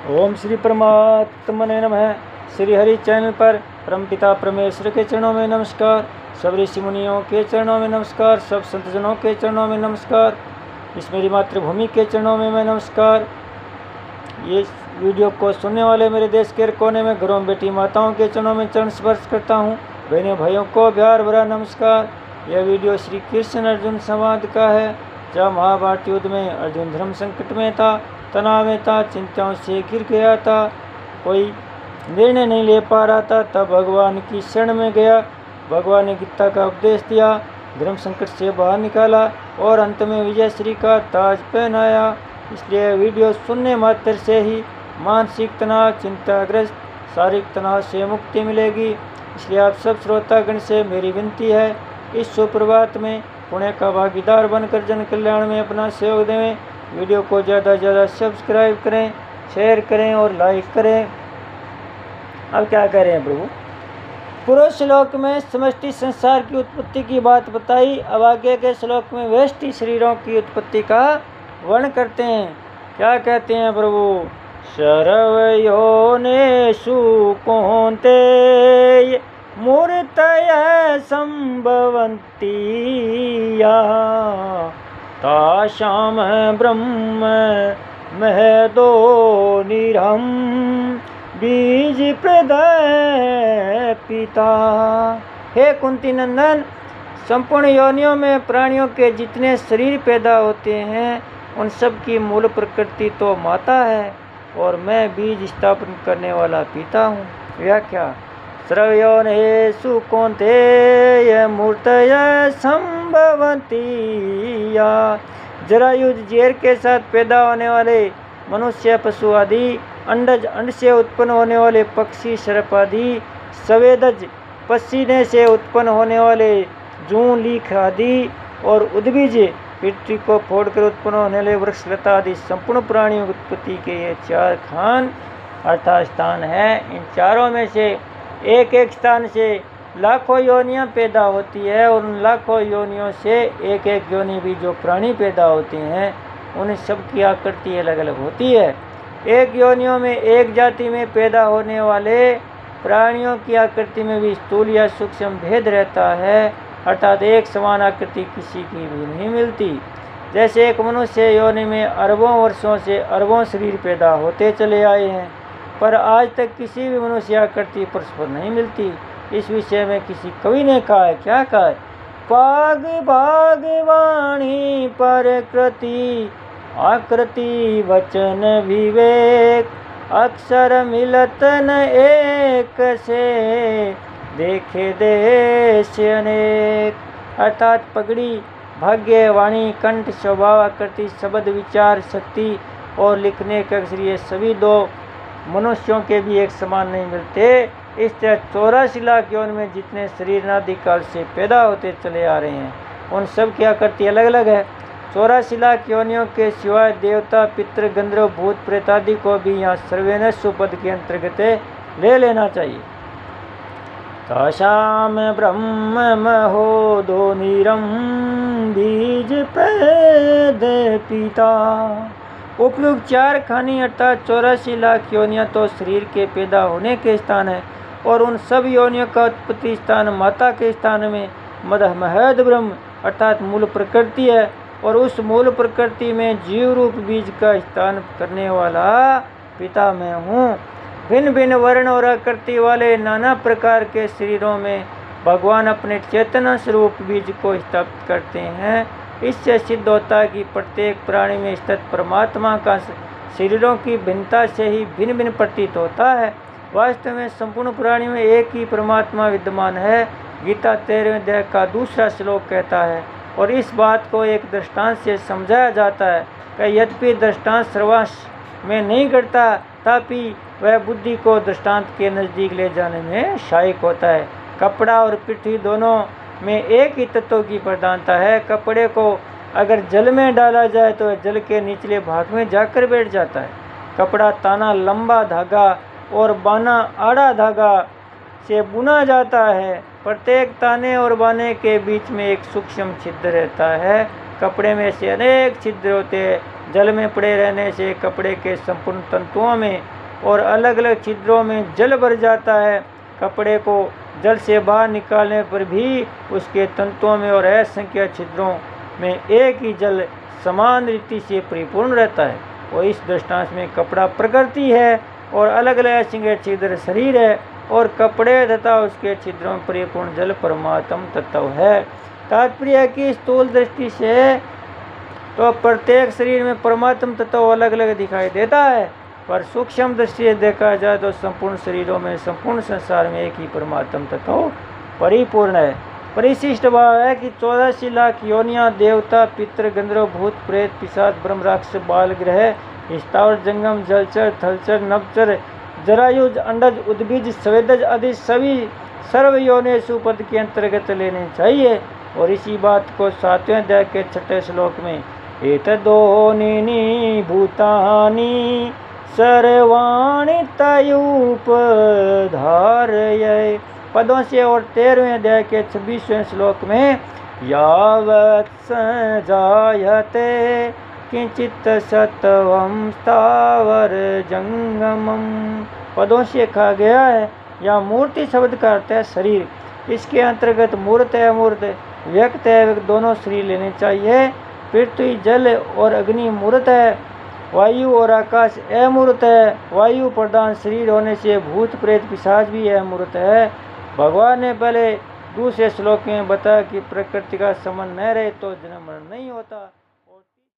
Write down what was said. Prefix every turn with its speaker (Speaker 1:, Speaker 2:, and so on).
Speaker 1: ओम श्री परमात्मने नमः। श्री हरि चैनल पर परमपिता परमेश्वर के चरणों में नमस्कार, सब ऋषि मुनियों के चरणों में नमस्कार, सब संतजनों के चरणों में नमस्कार, इस मेरी मातृभूमि के चरणों में मैं नमस्कार। ये वीडियो को सुनने वाले मेरे देश के कोने में घरों में बैठी माताओं के चरणों में चरण स्पर्श करता हूँ। बहनों भाइयों को प्यार भरा नमस्कार। यह वीडियो श्री कृष्ण अर्जुन संवाद का है। जब महाभारत युद्ध में अर्जुन धर्म संकट में था, तनाव में था, चिंताओं से घिर गया था, कोई निर्णय नहीं ले पा रहा था, तब भगवान की शरण में गया। भगवान ने गीता का उपदेश दिया, धर्म संकट से बाहर निकाला और अंत में विजय श्री का ताज पहनाया। इसलिए वीडियो सुनने मात्र से ही मानसिक तनाव, चिंताग्रस्त, शारीरिक तनाव से मुक्ति मिलेगी। इसलिए आप सब श्रोतागण से मेरी विनती है, इस सुप्रभात में पुण्य का भागीदार बनकर जन कल्याण में अपना सहयोग दें। वीडियो को ज़्यादा से ज़्यादा सब्सक्राइब करें, शेयर करें और लाइक करें। अब क्या कह रहे हैं प्रभु? पूर्व श्लोक में समष्टि संसार की उत्पत्ति की बात बताई। अब आगे के श्लोक में व्यष्टि शरीरों की उत्पत्ति का वर्णन करते हैं। क्या कहते हैं प्रभु? सर्वयोनिषु कौन्तेय मूर्तय संभवन्ति या तासाम ब्रह्म महदो निरहम बीज प्रदय पिता। हे कुंती नंदन, संपूर्ण योनियों में प्राणियों के जितने शरीर पैदा होते हैं उन सब की मूल प्रकृति तो माता है और मैं बीज स्थापन करने वाला पिता हूँ। व्याख्या: सर्वयोनिषु कौन्तेय मूर्तय संभवन्ति या जरायुज जेर के साथ पैदा होने वाले मनुष्य, पशु आदि, अंडज अंड से उत्पन्न होने वाले पक्षी, सर्प आदि, सवेदज पसीने से उत्पन्न होने वाले जूं, लीख आदि और उद्भिज पृथ्वी को फोड़कर उत्पन्न होने वाले वृक्ष, लता आदि संपूर्ण प्राणियों की उत्पत्ति के ये चार खान अर्थात स्थान है। इन चारों में से एक एक स्थान से लाखों योनियां पैदा होती है और उन लाखों योनियों से एक एक योनि भी जो प्राणी पैदा होते हैं उन सब की आकृति अलग अलग होती है। एक योनियों में एक जाति में पैदा होने वाले प्राणियों की आकृति में भी स्थूल या सूक्ष्म भेद रहता है, अर्थात एक समान आकृति किसी की भी नहीं मिलती। जैसे एक मनुष्य योनि में अरबों वर्षों से अरबों शरीर पैदा होते चले आए हैं, पर आज तक किसी भी मनुष्य आकृति परस्पर नहीं मिलती। इस विषय में किसी कवि ने कहा है, क्या कहा है? पाग भागवाणी प्रकृति आकृति वचन विवेक अक्षर मिलत न एक से देखे देश अनेक। अर्थात पगड़ी, भाग्य, वाणी, कंठ, स्वभाव, आकृति, शब्द, विचार शक्ति और लिखने के अक्षर ये सभी दो मनुष्यों के भी एक समान नहीं मिलते। इस तरह 84 लाख यौन में जितने शरीर अनादिकाल से पैदा होते चले आ रहे हैं उन सब की आकृति अलग अलग है। 84 लाख योनियों के सिवाय देवता, पितृ, गंधर्व, भूत, प्रेत आदि को भी यहाँ सर्वेनस्व पद के अंतर्गत ले लेना चाहिए। तासाम ब्रह्म महोदो निरम बीज पैद पिता। उपयुक्त चार खानी अर्थात 84 लाख योनियाँ तो शरीर के पैदा होने के स्थान है और उन सब योनियों का उत्पत्ति स्थान माता के स्थान में महद ब्रह्म अर्थात मूल प्रकृति है और उस मूल प्रकृति में जीव रूप बीज का स्थान करने वाला पिता मैं हूँ। भिन्न भिन्न वर्ण और आकृति वाले नाना प्रकार के शरीरों में भगवान अपने चेतना स्वरूप बीज को स्थापित करते हैं। इससे सिद्ध होता है कि प्रत्येक प्राणी में स्थित परमात्मा का शरीरों की भिन्नता से ही भिन्न भिन्न प्रतीत होता है। वास्तव में संपूर्ण प्राणी में एक ही परमात्मा विद्यमान है। गीता 13वें अध्याय का दूसरा श्लोक कहता है और इस बात को एक दृष्टांत से समझाया जाता है कि यद्यपि दृष्टांत सर्वांश में नहीं घटता तथापि वह बुद्धि को दृष्टांत के नज़दीक ले जाने में सहायक होता है। कपड़ा और पृथ्वी दोनों में एक ही तत्व की प्रधानता है। कपड़े को अगर जल में डाला जाए तो जल के निचले भाग में जाकर बैठ जाता है। कपड़ा ताना लंबा धागा और बाना आड़ा धागा से बुना जाता है। प्रत्येक ताने और बाने के बीच में एक सूक्ष्म छिद्र रहता है। कपड़े में से अनेक छिद्र होते हैं। जल में पड़े रहने से कपड़े के संपूर्ण तंतुओं में और अलग अलग छिद्रों में जल भर जाता है। कपड़े को जल से बाहर निकालने पर भी उसके तंतुओं में और असंख्य छिद्रों में एक ही जल समान रीति से परिपूर्ण रहता है। और इस दृष्टांत में कपड़ा प्रकृति है और अलग अलग असंख्य छिद्र शरीर है, और कपड़े तथा उसके छिद्रों में परिपूर्ण जल परमात्म तत्व है। तात्पर्य है कि स्थूल दृष्टि से तो प्रत्येक शरीर में परमात्म तत्व अलग अलग दिखाई देता है, पर सूक्ष्म दृष्टि से देखा जाए तो संपूर्ण शरीरों में, संपूर्ण संसार में एक ही परमात्म तत्व परिपूर्ण है। परिशिष्ट भाव है कि 84 लाख योनियां, देवता, पितृ, गंधर्व, भूत, प्रेत, पिशाच, ब्रह्म, राक्षस, बाल ग्रह, स्थावर, जंगम, जलचर, थलचर, नभचर, जरायुज, अंडज, उद्भिज, स्वेदज आदि सभी सर्व योनिषु पद के अंतर्गत लेने चाहिए। और इसी बात को 7वें अध्याय के 6ठे श्लोक में एतदोनिनी भूतानि सर्वाणि तयुपधारय पदों से, और 13वें अध्याय के 26वें श्लोक में यावत् संजायते किंचित सत्वं स्थावर जंगमम पदों से कहा गया है। या मूर्ति शब्द का अर्थ है शरीर। इसके अंतर्गत मूर्त है, अमूर्त, व्यक्त है, दोनों शरीर लेने चाहिए। पृथ्वी, जल और अग्नि मूर्त है, वायु और आकाश अमूर्त है। वायु प्रधान शरीर होने से भूत, प्रेत, पिशाच भी अमूर्त है। भगवान ने पहले दूसरे श्लोक में बताया कि प्रकृति का संबंध न रहे तो जन्म मरण नहीं होता।